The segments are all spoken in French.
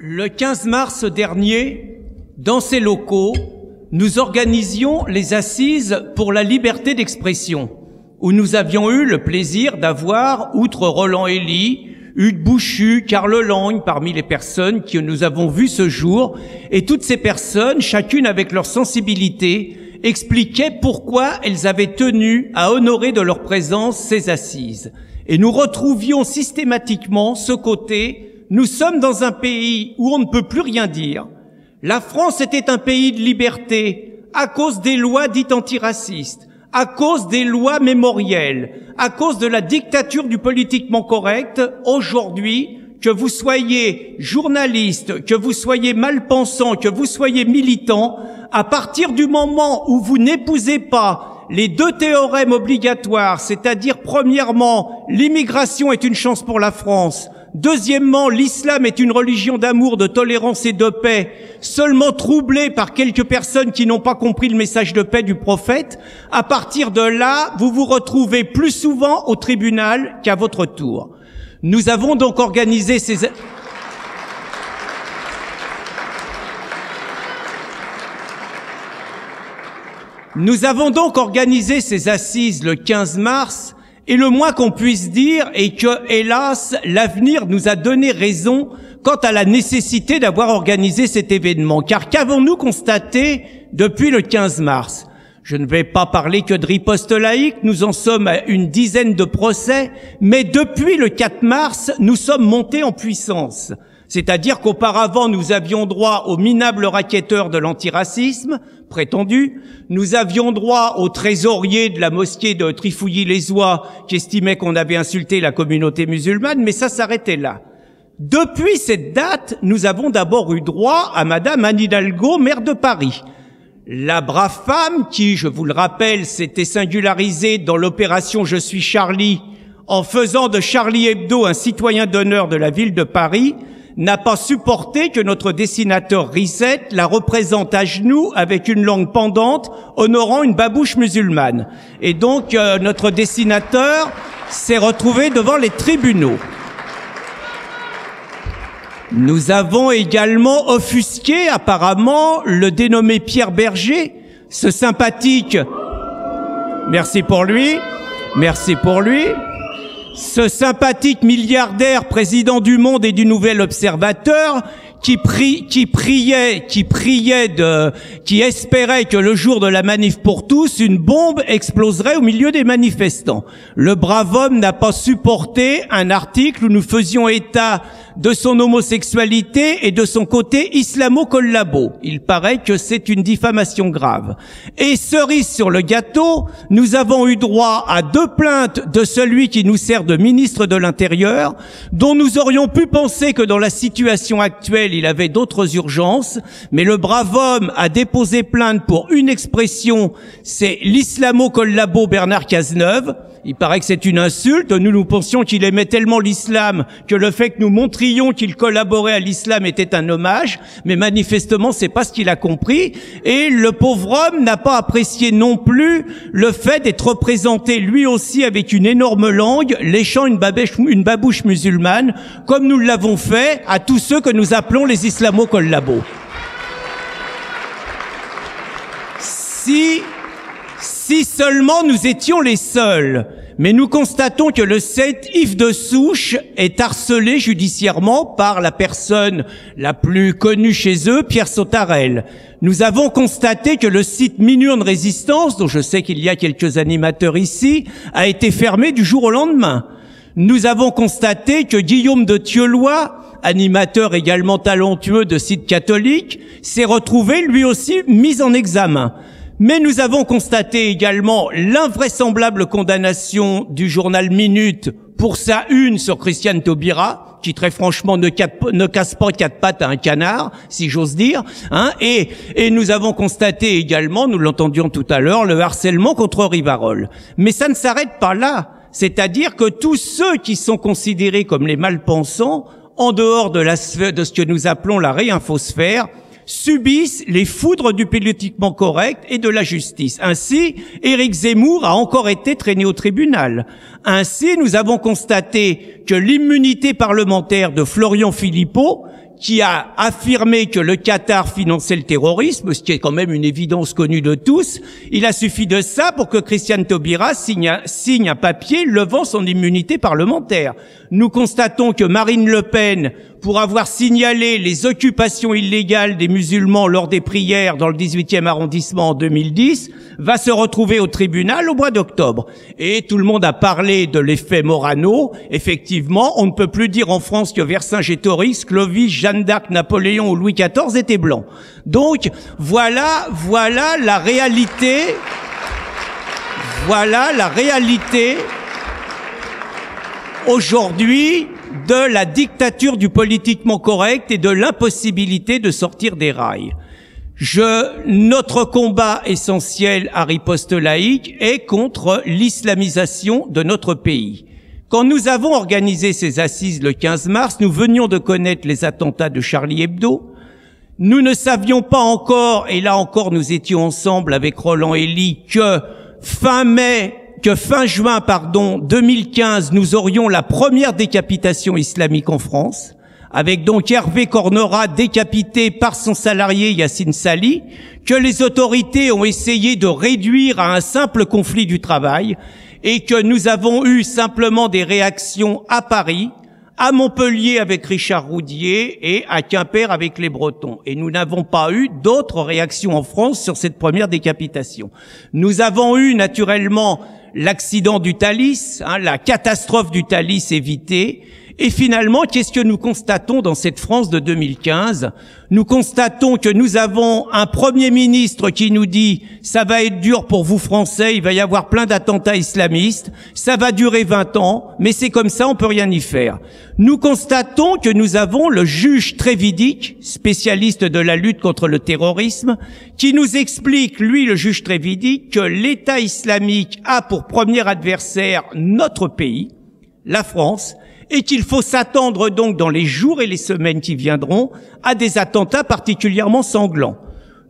Le 15 mars dernier, dans ces locaux, nous organisions les assises pour la liberté d'expression, où nous avions eu le plaisir d'avoir, outre Roland Elie, Hugues Bouchu, Karl Lange, parmi les personnes que nous avons vues ce jour, et toutes ces personnes, chacune avec leur sensibilité, expliquaient pourquoi elles avaient tenu à honorer de leur présence ces assises. Et nous retrouvions systématiquement ce côté: nous sommes dans un pays où on ne peut plus rien dire. La France était un pays de liberté à cause des lois dites antiracistes, à cause des lois mémorielles, à cause de la dictature du politiquement correct. Aujourd'hui, que vous soyez journaliste, que vous soyez malpensant, que vous soyez militant, à partir du moment où vous n'épousez pas les deux théorèmes obligatoires, c'est-à-dire premièrement, l'immigration est une chance pour la France, deuxièmement, l'islam est une religion d'amour, de tolérance et de paix, seulement troublée par quelques personnes qui n'ont pas compris le message de paix du prophète, à partir de là, vous vous retrouvez plus souvent au tribunal qu'à votre tour. Nous avons donc organisé ces... Nous avons donc organisé ces assises le 15 mars, et le moins qu'on puisse dire est que, hélas, l'avenir nous a donné raison quant à la nécessité d'avoir organisé cet événement. Car qu'avons-nous constaté depuis le 15 mars? Je ne vais pas parler que de riposte laïque, nous en sommes à une dizaine de procès, mais depuis le 4 mars, nous sommes montés en puissance. C'est-à-dire qu'auparavant, nous avions droit aux minables racketteurs de l'antiracisme, prétendu. Nous avions droit au trésorier de la mosquée de Trifouilly-les-Oies, qui estimait qu'on avait insulté la communauté musulmane, mais ça s'arrêtait là. Depuis cette date, nous avons d'abord eu droit à Madame Anne Hidalgo, maire de Paris. La brave femme qui, je vous le rappelle, s'était singularisée dans l'opération Je suis Charlie, en faisant de Charlie Hebdo un citoyen d'honneur de la ville de Paris, n'a pas supporté que notre dessinateur Risset la représente à genoux avec une langue pendante, honorant une babouche musulmane. Et donc, notre dessinateur s'est retrouvé devant les tribunaux. Nous avons également offusqué, apparemment, le dénommé Pierre Berger, ce sympathique... Merci pour lui. Merci pour lui. Ce sympathique milliardaire, président du Monde et du Nouvel Observateur, qui espérait que le jour de la manif pour tous, une bombe exploserait au milieu des manifestants. Le brave homme n'a pas supporté un article où nous faisions état de son homosexualité et de son côté islamo-collabo. Il paraît que c'est une diffamation grave. Et cerise sur le gâteau, nous avons eu droit à 2 plaintes de celui qui nous sert de ministre de l'Intérieur, dont nous aurions pu penser que dans la situation actuelle, il avait d'autres urgences, mais le brave homme a déposé plainte pour une expression, c'est l'islamo-collabo Bernard Cazeneuve. Il paraît que c'est une insulte. Nous pensions qu'il aimait tellement l'islam que le fait que nous montrions qu'il collaborait à l'islam était un hommage, mais manifestement c'est pas ce qu'il a compris. Et le pauvre homme n'a pas apprécié non plus le fait d'être représenté lui aussi avec une énorme langue, léchant une babouche musulmane, comme nous l'avons fait à tous ceux que nous appelons les islamo-collabos. Si seulement nous étions les seuls, mais nous constatons que le site Yves de Souche est harcelé judiciairement par la personne la plus connue chez eux, Pierre Sautarel. Nous avons constaté que le site Minurne Résistance, dont je sais qu'il y a quelques animateurs ici, a été fermé du jour au lendemain. Nous avons constaté que Guillaume de Thieulois, animateur également talentueux de sites catholiques, s'est retrouvé lui aussi mis en examen. Mais nous avons constaté également l'invraisemblable condamnation du journal Minute pour sa une sur Christiane Taubira, qui très franchement ne casse pas 4 pattes à un canard, si j'ose dire. Et nous avons constaté également, nous l'entendions tout à l'heure, le harcèlement contre Rivarol. Mais ça ne s'arrête pas là. C'est-à-dire que tous ceux qui sont considérés comme les malpensants, en dehors de ce que nous appelons la réinfosphère, subissent les foudres du politiquement correct et de la justice. Ainsi, Éric Zemmour a encore été traîné au tribunal. Ainsi, nous avons constaté que l'immunité parlementaire de Florian Philippot, qui a affirmé que le Qatar finançait le terrorisme, ce qui est quand même une évidence connue de tous. Il a suffi de ça pour que Christiane Taubira signe un papier levant son immunité parlementaire. Nous constatons que Marine Le Pen, pour avoir signalé les occupations illégales des musulmans lors des prières dans le 18e arrondissement en 2010, va se retrouver au tribunal au mois d'octobre. Et tout le monde a parlé de l'effet Morano. Effectivement, on ne peut plus dire en France que Vercingétorix, Clovis, Jeanne d'Arc, Napoléon ou Louis XIV étaient blancs. Donc, voilà la réalité. Voilà la réalité aujourd'hui de la dictature du politiquement correct et de l'impossibilité de sortir des rails. Notre combat essentiel à Riposte laïque est contre l'islamisation de notre pays. Quand nous avons organisé ces assises le 15 mars, nous venions de connaître les attentats de Charlie Hebdo. Nous ne savions pas encore, et là encore nous étions ensemble avec Roland Elie, que fin juin 2015, nous aurions la première décapitation islamique en France, avec donc Hervé Cornerat décapité par son salarié Yassine Sali, que les autorités ont essayé de réduire à un simple conflit du travail, et que nous avons eu simplement des réactions à Paris, à Montpellier avec Richard Roudier et à Quimper avec les Bretons. Et nous n'avons pas eu d'autres réactions en France sur cette première décapitation. Nous avons eu naturellement l'accident du Thalys, la catastrophe du Thalys évitée. Et finalement, qu'est-ce que nous constatons dans cette France de 2015? Nous constatons que nous avons un Premier ministre qui nous dit « ça va être dur pour vous Français, il va y avoir plein d'attentats islamistes, ça va durer 20 ans, mais c'est comme ça, on peut rien y faire ». Nous constatons que nous avons le juge Trévidic, spécialiste de la lutte contre le terrorisme, qui nous explique, lui le juge Trévidic, que l'État islamique a pour premier adversaire notre pays, la France, et qu'il faut s'attendre donc dans les jours et les semaines qui viendront à des attentats particulièrement sanglants.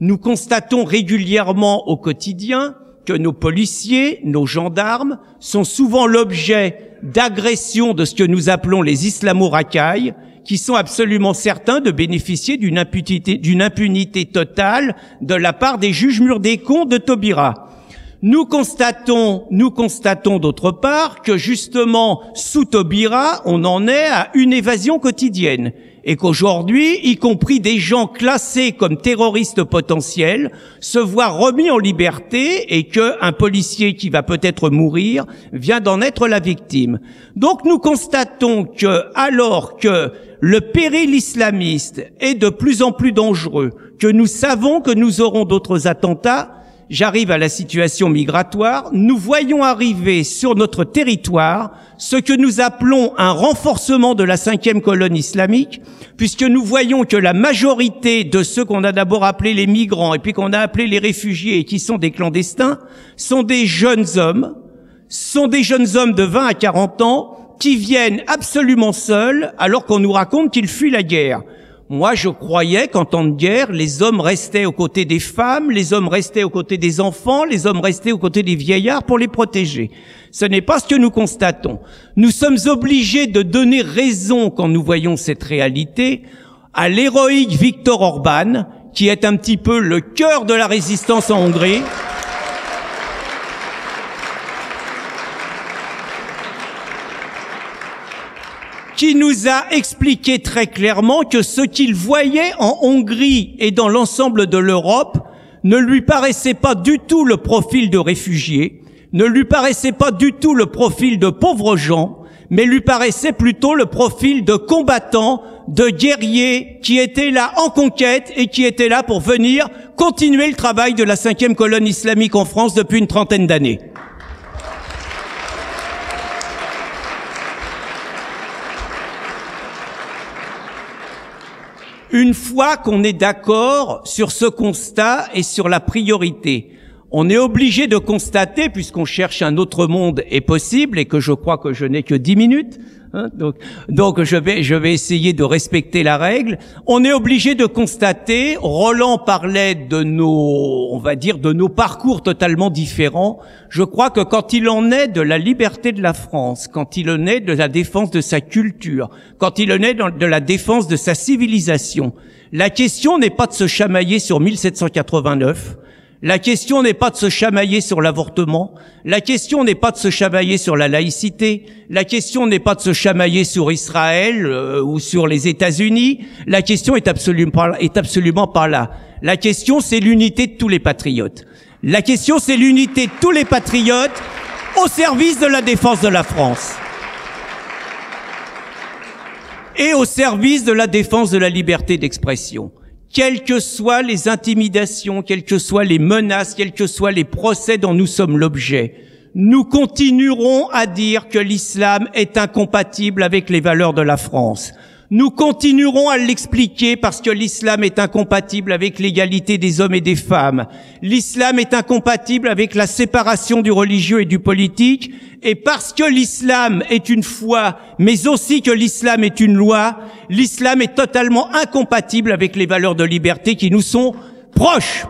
Nous constatons régulièrement au quotidien que nos policiers, nos gendarmes sont souvent l'objet d'agressions de ce que nous appelons les islamo-racailles, qui sont absolument certains de bénéficier d'une impunité totale de la part des juges Murdécon de Taubira. Nous constatons d'autre part que justement, sous Taubira, on en est à une évasion quotidienne. Et qu'aujourd'hui, y compris des gens classés comme terroristes potentiels, se voient remis en liberté et qu'un policier qui va peut-être mourir vient d'en être la victime. Donc nous constatons que, alors que le péril islamiste est de plus en plus dangereux, que nous savons que nous aurons d'autres attentats, j'arrive à la situation migratoire, nous voyons arriver sur notre territoire ce que nous appelons un renforcement de la 5e colonne islamique, puisque nous voyons que la majorité de ceux qu'on a d'abord appelés les migrants et puis qu'on a appelés les réfugiés et qui sont des clandestins, sont des jeunes hommes de 20 à 40 ans qui viennent absolument seuls alors qu'on nous raconte qu'ils fuient la guerre. Moi, je croyais qu'en temps de guerre, les hommes restaient aux côtés des femmes, les hommes restaient aux côtés des enfants, les hommes restaient aux côtés des vieillards pour les protéger. Ce n'est pas ce que nous constatons. Nous sommes obligés de donner raison, quand nous voyons cette réalité, à l'héroïque Viktor Orban, qui est un petit peu le cœur de la résistance en Hongrie, qui nous a expliqué très clairement que ce qu'il voyait en Hongrie et dans l'ensemble de l'Europe ne lui paraissait pas du tout le profil de réfugiés, ne lui paraissait pas du tout le profil de pauvres gens, mais lui paraissait plutôt le profil de combattants, de guerriers qui étaient là en conquête et qui étaient là pour venir continuer le travail de la 5e colonne islamique en France depuis une trentaine d'années. Une fois qu'on est d'accord sur ce constat et sur la priorité, On est obligé de constater, puisqu'on cherche un autre monde est possible et que je crois que je n'ai que 10 minutes, hein, donc je vais essayer de respecter la règle. On est obligé de constater, Roland parlait de on va dire, de nos parcours totalement différents. Je crois que quand il en est de la liberté de la France, quand il en est de la défense de sa culture, quand il en est de la défense de sa civilisation, la question n'est pas de se chamailler sur 1789. La question n'est pas de se chamailler sur l'avortement, la question n'est pas de se chamailler sur la laïcité, la question n'est pas de se chamailler sur Israël ou sur les États-Unis, la question est absolument pas là. La question, c'est l'unité de tous les patriotes. La question, c'est l'unité de tous les patriotes au service de la défense de la France et au service de la défense de la liberté d'expression. Quelles que soient les intimidations, quelles que soient les menaces, quels que soient les procès dont nous sommes l'objet, nous continuerons à dire que l'islam est incompatible avec les valeurs de la France. Nous continuerons à l'expliquer parce que l'islam est incompatible avec l'égalité des hommes et des femmes. L'islam est incompatible avec la séparation du religieux et du politique. Et parce que l'islam est une foi, mais aussi que l'islam est une loi, l'islam est totalement incompatible avec les valeurs de liberté qui nous sont proches.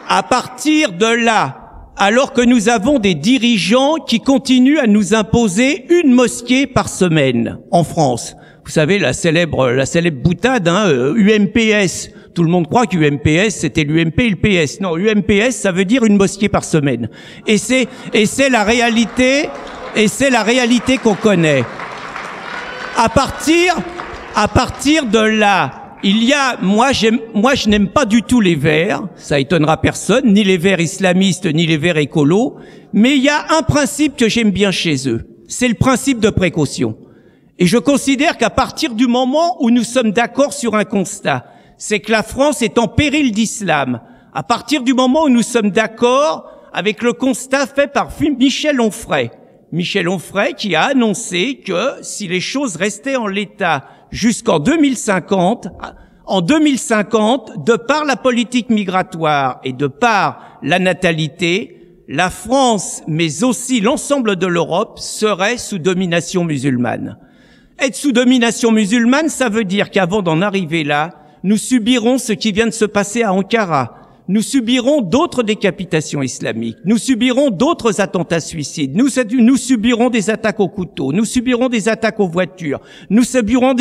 À partir de là, alors que nous avons des dirigeants qui continuent à nous imposer une mosquée par semaine en France. Vous savez, la célèbre boutade, UMPS. Tout le monde croit que UMPS, c'était l'UMP et le PS. Non, UMPS, ça veut dire une mosquée par semaine. Et c'est la réalité qu'on connaît. À partir de là, moi je n'aime pas du tout les Verts, ça étonnera personne, ni les Verts islamistes, ni les Verts écolos, mais il y a un principe que j'aime bien chez eux, c'est le principe de précaution. Et je considère qu'à partir du moment où nous sommes d'accord sur un constat, c'est que la France est en péril d'islam, à partir du moment où nous sommes d'accord avec le constat fait par Michel Onfray qui a annoncé que si les choses restaient en l'état jusqu'en 2050, de par la politique migratoire et de par la natalité, la France, mais aussi l'ensemble de l'Europe, serait sous domination musulmane. Être sous domination musulmane, ça veut dire qu'avant d'en arriver là, nous subirons ce qui vient de se passer à Ankara. Nous subirons d'autres décapitations islamiques. Nous subirons d'autres attentats suicides. Nous subirons des attaques au couteau. Nous subirons des attaques aux voitures. Nous subirons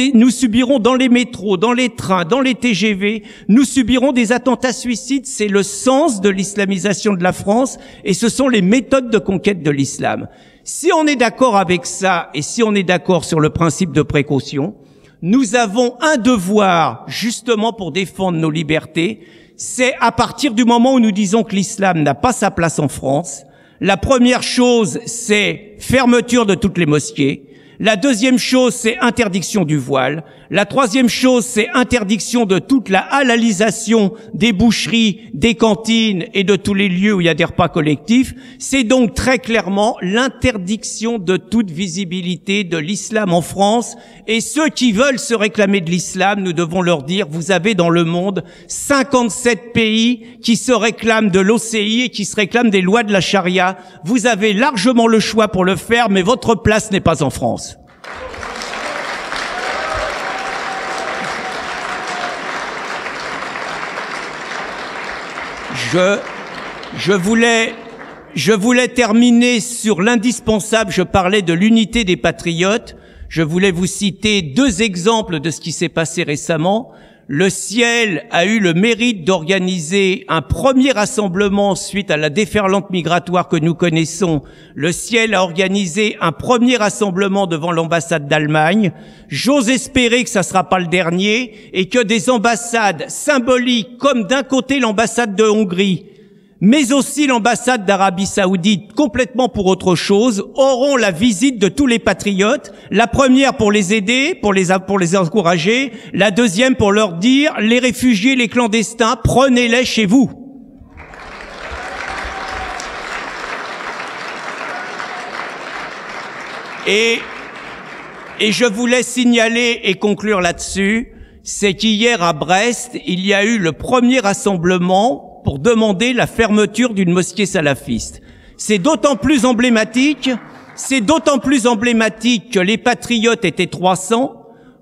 dans les métros, dans les trains, dans les TGV. Nous subirons des attentats suicides. C'est le sens de l'islamisation de la France et ce sont les méthodes de conquête de l'islam. Si on est d'accord avec ça et si on est d'accord sur le principe de précaution, nous avons un devoir justement pour défendre nos libertés. C'est à partir du moment où nous disons que l'islam n'a pas sa place en France, la première chose, c'est fermeture de toutes les mosquées. La deuxième chose, c'est interdiction du voile. La troisième chose, c'est interdiction de toute la halalisation des boucheries, des cantines et de tous les lieux où il y a des repas collectifs. C'est donc très clairement l'interdiction de toute visibilité de l'islam en France. Et ceux qui veulent se réclamer de l'islam, nous devons leur dire, vous avez dans le monde 57 pays qui se réclament de l'OCI et qui se réclament des lois de la charia. Vous avez largement le choix pour le faire, mais votre place n'est pas en France. Je voulais terminer sur l'indispensable. Je parlais de l'unité des patriotes. Je voulais vous citer 2 exemples de ce qui s'est passé récemment. Le Ciel a eu le mérite d'organiser un premier rassemblement suite à la déferlante migratoire que nous connaissons. Le Ciel a organisé un premier rassemblement devant l'ambassade d'Allemagne. J'ose espérer que ça sera pas le dernier et que des ambassades symboliques comme d'un côté l'ambassade de Hongrie, mais aussi l'ambassade d'Arabie Saoudite, complètement pour autre chose, auront la visite de tous les patriotes. La première pour les aider, pour les encourager. La deuxième pour leur dire, les réfugiés, les clandestins, prenez-les chez vous. Et je voulais signaler et conclure là-dessus, c'est qu'hier à Brest, il y a eu le premier rassemblement pour demander la fermeture d'une mosquée salafiste. C'est d'autant plus emblématique que les patriotes étaient 300,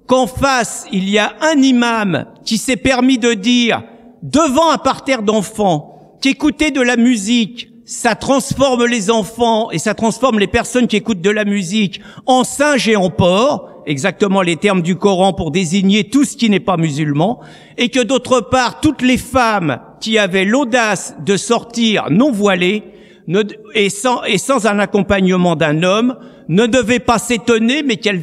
qu'en face, il y a un imam qui s'est permis de dire, devant un parterre d'enfants, qu'écouter de la musique, ça transforme les enfants et ça transforme les personnes qui écoutent de la musique en singes et en porcs, exactement les termes du Coran pour désigner tout ce qui n'est pas musulman, et que d'autre part, toutes les femmes qui avaient l'audace de sortir non voilées et sans un accompagnement d'un homme ne devaient pas s'étonner, mais qu'elles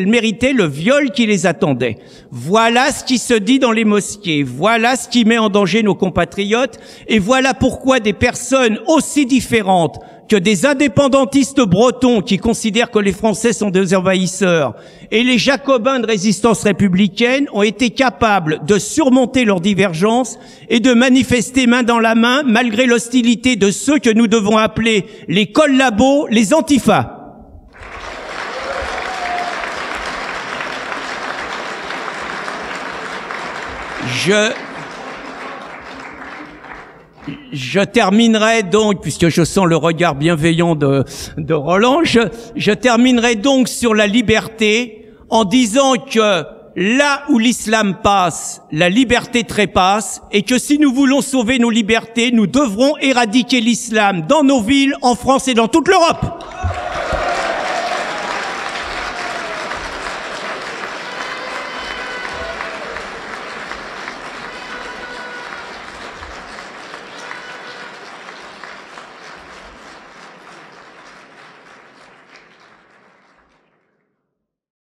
méritaient le viol qui les attendait. Voilà ce qui se dit dans les mosquées, voilà ce qui met en danger nos compatriotes, et voilà pourquoi des personnes aussi différentes que des indépendantistes bretons qui considèrent que les Français sont des envahisseurs et les jacobins de résistance républicaine ont été capables de surmonter leurs divergences et de manifester main dans la main malgré l'hostilité de ceux que nous devons appeler les collabos, les antifas. Je terminerai donc, puisque je sens le regard bienveillant de Roland, je terminerai donc sur la liberté en disant que là où l'islam passe, la liberté trépasse, et que si nous voulons sauver nos libertés, nous devrons éradiquer l'islam dans nos villes, en France et dans toute l'Europe.